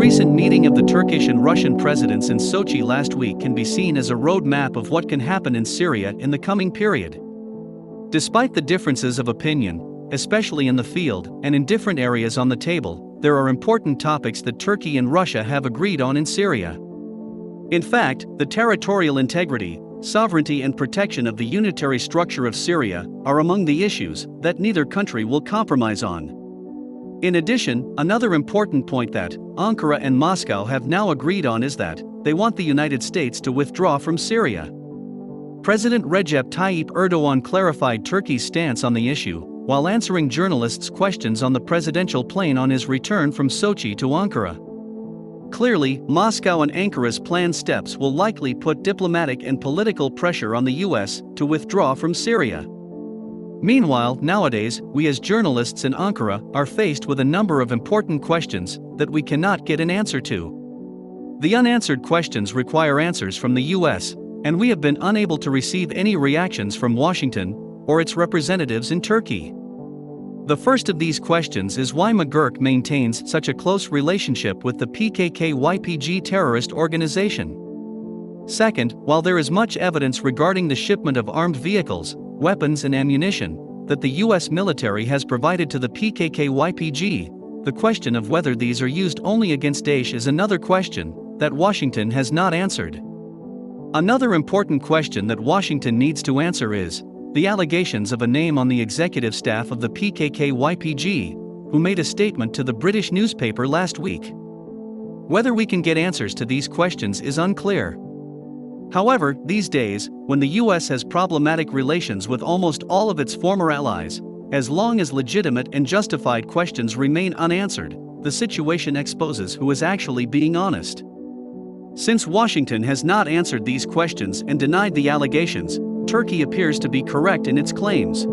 recent meeting of the Turkish and Russian presidents in Sochi last week can be seen as a roadmap of what can happen in Syria in the coming period. Despite the differences of opinion, especially in the field and in different areas on the table, there are important topics that Turkey and Russia have agreed on in Syria. In fact, the territorial integrity, sovereignty and protection of the unitary structure of Syria are among the issues that neither country will compromise on. In addition, another important point that Ankara and Moscow have now agreed on is that they want the United States to withdraw from Syria. President Recep Tayyip Erdoğan clarified Turkey's stance on the issue while answering journalists' questions on the presidential plane on his return from Sochi to Ankara. Clearly, Moscow and Ankara's planned steps will likely put diplomatic and political pressure on the US to withdraw from Syria. Meanwhile, nowadays, we as journalists in Ankara are faced with a number of important questions that we cannot get an answer to. The unanswered questions require answers from the US, and we have been unable to receive any reactions from Washington or its representatives in Turkey. The first of these questions is why McGurk maintains such a close relationship with the PKK YPG terrorist organization. Second, while there is much evidence regarding the shipment of armed vehicles, weapons and ammunition that the US military has provided to the PKK YPG, the question of whether these are used only against Daesh is another question that Washington has not answered. Another important question that Washington needs to answer is the allegations of a name on the executive staff of the PKK YPG, who made a statement to the British newspaper last week. Whether we can get answers to these questions is unclear. However, these days, when the US has problematic relations with almost all of its former allies, as long as legitimate and justified questions remain unanswered, the situation exposes who is actually being honest. Since Washington has not answered these questions and denied the allegations, Turkey appears to be correct in its claims.